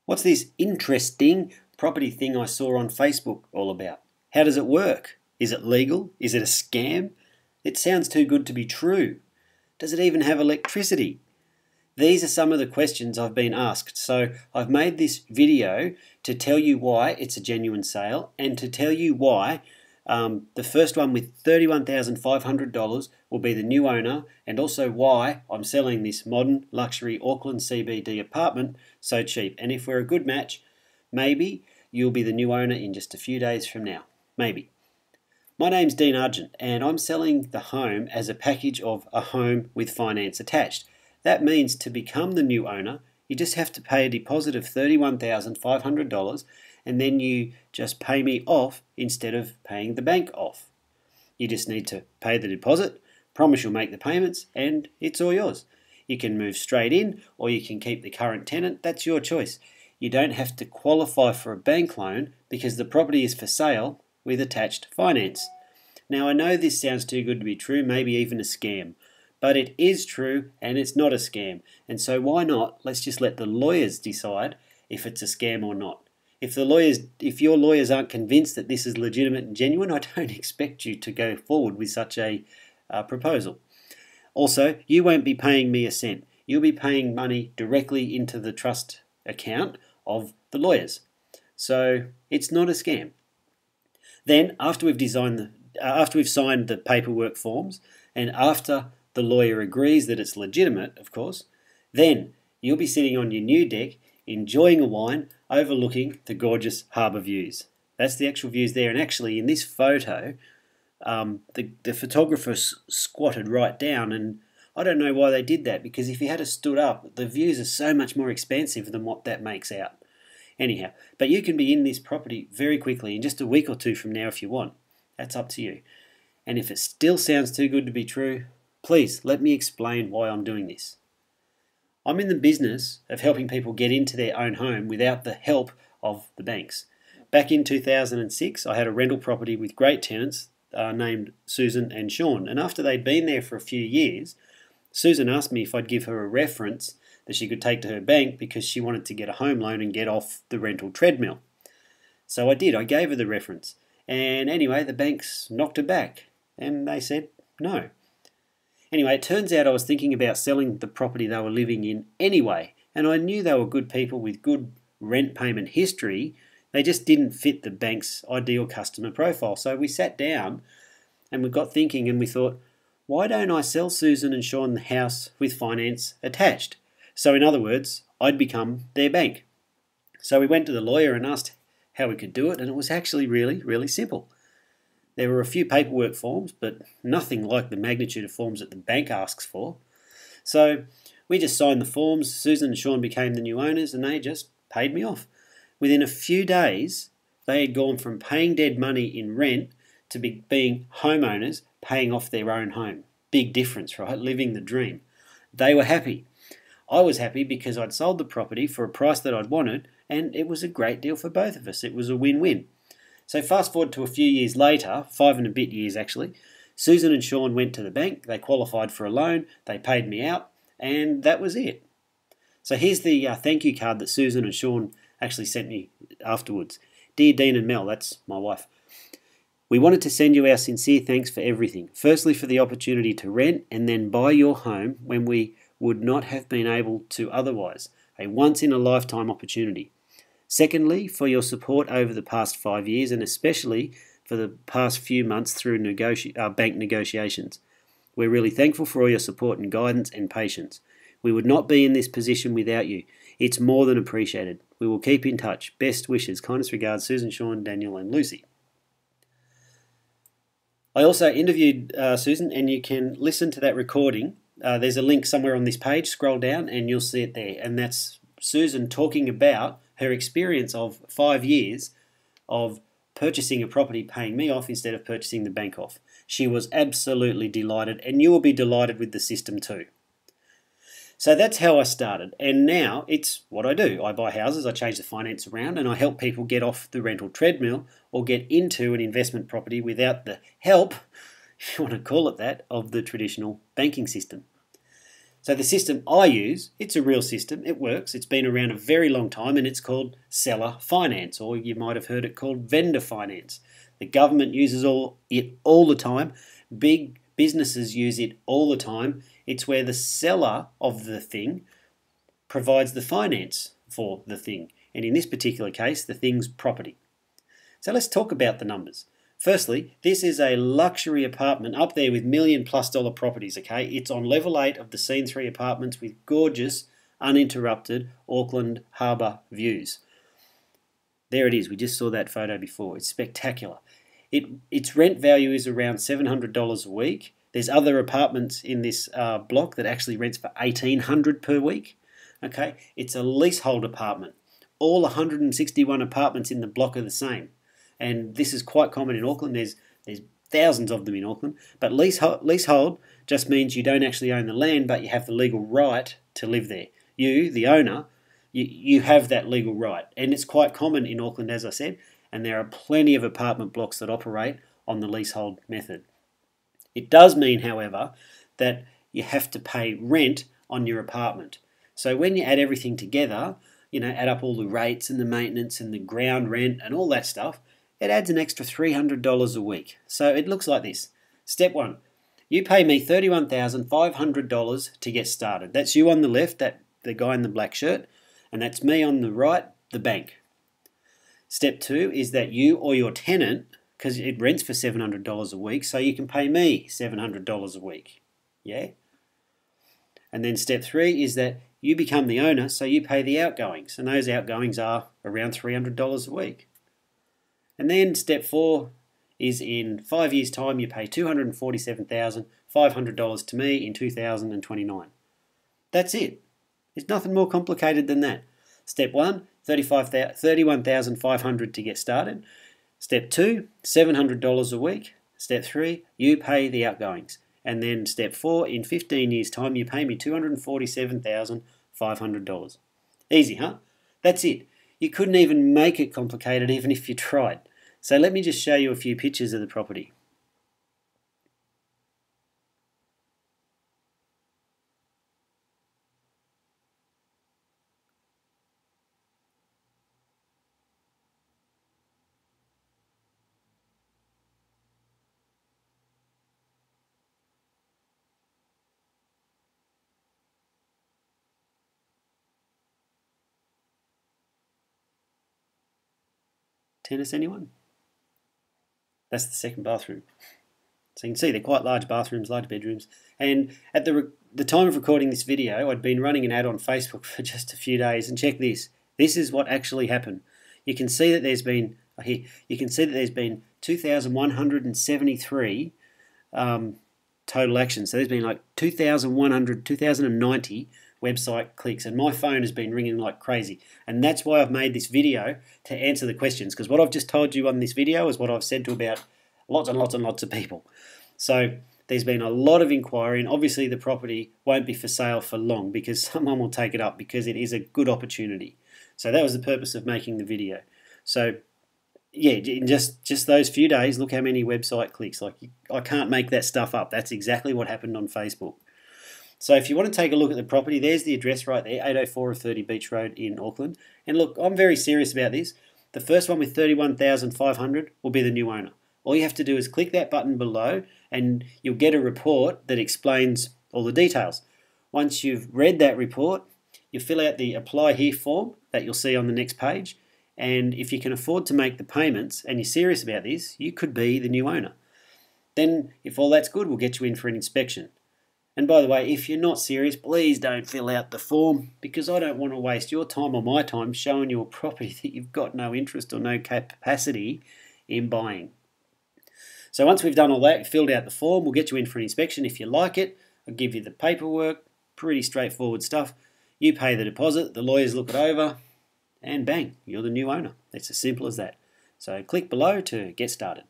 What's this interesting property thing I saw on Facebook all about? How does it work? Is it legal? Is it a scam? It sounds too good to be true. Does it even have electricity? These are some of the questions I've been asked, so I've made this video to tell you why it's a genuine sale and to tell you why the first one with $31,500 will be the new owner, and also why I'm selling this modern luxury Auckland CBD apartment so cheap. And if we're a good match, maybe you'll be the new owner in just a few days from now. Maybe. My name's Dean Argent and I'm selling the home as a package of a home with finance attached. That means to become the new owner, you just have to pay a deposit of $31,500 and then you just pay me off instead of paying the bank off. You just need to pay the deposit, promise you'll make the payments, and it's all yours. You can move straight in or you can keep the current tenant. That's your choice. You don't have to qualify for a bank loan because the property is for sale with attached finance. Now I know this sounds too good to be true, maybe even a scam, but it is true and it's not a scam. And so why not? Let's just let the lawyers decide if it's a scam or not. If your lawyers aren't convinced that this is legitimate and genuine, I don't expect you to go forward with such a proposal. Also, you won't be paying me a cent. You'll be paying money directly into the trust account of the lawyers. So it's not a scam. Then, after we've signed the paperwork forms, and after the lawyer agrees that it's legitimate, of course, then you'll be sitting on your new deck, enjoying a wine, overlooking the gorgeous harbour views. That's the actual views there, and actually in this photo, the photographer squatted right down, and I don't know why they did that, because if he had stood up, the views are so much more expansive than what that makes out. Anyhow, but you can be in this property very quickly, in just a week or two from now if you want. That's up to you. And if it still sounds too good to be true, please let me explain why I'm doing this. I'm in the business of helping people get into their own home without the help of the banks. Back in 2006, I had a rental property with great tenants named Susan and Sean. And after they'd been there for a few years, Susan asked me if I'd give her a reference that she could take to her bank because she wanted to get a home loan and get off the rental treadmill. So I did. I gave her the reference. And anyway, the banks knocked her back and they said no. Anyway, it turns out I was thinking about selling the property they were living in anyway, and I knew they were good people with good rent payment history. They just didn't fit the bank's ideal customer profile. So we sat down and we got thinking and we thought, why don't I sell Susan and Sean the house with finance attached? So in other words, I'd become their bank. So we went to the lawyer and asked how we could do it, and it was actually really, really simple. There were a few paperwork forms, but nothing like the magnitude of forms that the bank asks for. So we just signed the forms, Susan and Sean became the new owners, and they just paid me off. Within a few days, they had gone from paying dead money in rent to being homeowners, paying off their own home. Big difference, right? Living the dream. They were happy. I was happy because I'd sold the property for a price that I'd wanted, and it was a great deal for both of us. It was a win-win. So fast forward to a few years later, 5 and a bit years actually, Susan and Sean went to the bank, they qualified for a loan, they paid me out, and that was it. So here's the thank you card that Susan and Sean actually sent me afterwards. Dear Dean and Mel, that's my wife. We wanted to send you our sincere thanks for everything. Firstly, for the opportunity to rent and then buy your home when we would not have been able to otherwise. A once-in-a-lifetime opportunity. Secondly, for your support over the past 5 years and especially for the past few months through bank negotiations. We're really thankful for all your support and guidance and patience. We would not be in this position without you. It's more than appreciated. We will keep in touch. Best wishes. Kindest regards, Susan, Sean, Daniel and Lucy. I also interviewed Susan, and you can listen to that recording. There's a link somewhere on this page. Scroll down and you'll see it there. And that's Susan talking about her experience of 5 years of purchasing a property, paying me off instead of purchasing the bank off. She was absolutely delighted, and you will be delighted with the system too. So that's how I started, and now it's what I do. I buy houses, I change the finance around, and I help people get off the rental treadmill or get into an investment property without the help, if you want to call it that, of the traditional banking system. So the system I use, it's a real system, it works, it's been around a very long time, and it's called seller finance, or you might have heard it called vendor finance. The government uses it all the time, big businesses use it all the time. It's where the seller of the thing provides the finance for the thing, and in this particular case, the thing's property. So let's talk about the numbers. Firstly, this is a luxury apartment up there with $1 million+ properties, okay? It's on level 8 of the Scene 3 apartments with gorgeous, uninterrupted Auckland harbour views. There it is, we just saw that photo before. It's spectacular. Its rent value is around $700 a week. There's other apartments in this block that actually rents for $1,800 per week. Okay, it's a leasehold apartment. All 161 apartments in the block are the same. And this is quite common in Auckland. There's thousands of them in Auckland. But leasehold just means you don't actually own the land, but you have the legal right to live there. You, the owner, you have that legal right. And it's quite common in Auckland, as I said, and there are plenty of apartment blocks that operate on the leasehold method. It does mean, however, that you have to pay rent on your apartment. So when you add everything together, add up all the rates and the maintenance and the ground rent and all that stuff, it adds an extra $300 a week. So it looks like this. Step 1, you pay me $31,500 to get started. That's you on the left, the guy in the black shirt, and that's me on the right, the bank. Step 2 is that you or your tenant, because it rents for $700 a week, so you can pay me $700 a week. Yeah? And then step 3 is that you become the owner, so you pay the outgoings, and those outgoings are around $300 a week. And then step 4 is in 5 years' time, you pay $247,500 to me in 2029. That's it. It's nothing more complicated than that. Step 1, $31,500 to get started. Step 2, $700 a week. Step 3, you pay the outgoings. And then step 4, in 15 years' time, you pay me $247,500. Easy, huh? That's it. You couldn't even make it complicated even if you tried. So let me just show you a few pictures of the property. Tennis, anyone? That's the second bathroom. So you can see they're quite large bathrooms, large bedrooms. And at the time of recording this video, I'd been running an ad on Facebook for just a few days. And check this. This is what actually happened. You can see that there's been, here, you can see that there's been 2,173 total actions. So there's been like 2,090 website clicks, and my phone has been ringing like crazy. And that's why I've made this video, to answer the questions, because what I've just told you on this video is what I've said to about lots and lots and lots of people. So there's been a lot of inquiry, and obviously the property won't be for sale for long because someone will take it up, because it is a good opportunity. So that was the purpose of making the video. So yeah, in just those few days, look how many website clicks. Like, I can't make that stuff up. That's exactly what happened on Facebook. So if you want to take a look at the property, there's the address right there, 804 of 30 Beach Road in Auckland. And look, I'm very serious about this. The first one with $31,500 will be the new owner. All you have to do is click that button below and you'll get a report that explains all the details. Once you've read that report, you fill out the Apply Here form that you'll see on the next page. And if you can afford to make the payments and you're serious about this, you could be the new owner. Then, if all that's good, we'll get you in for an inspection. And by the way, if you're not serious, please don't fill out the form, because I don't want to waste your time or my time showing you a property that you've got no interest or no capacity in buying. So once we've done all that, filled out the form, we'll get you in for an inspection. If you like it, I'll give you the paperwork, pretty straightforward stuff. You pay the deposit, the lawyers look it over, and bang, you're the new owner. It's as simple as that. So click below to get started.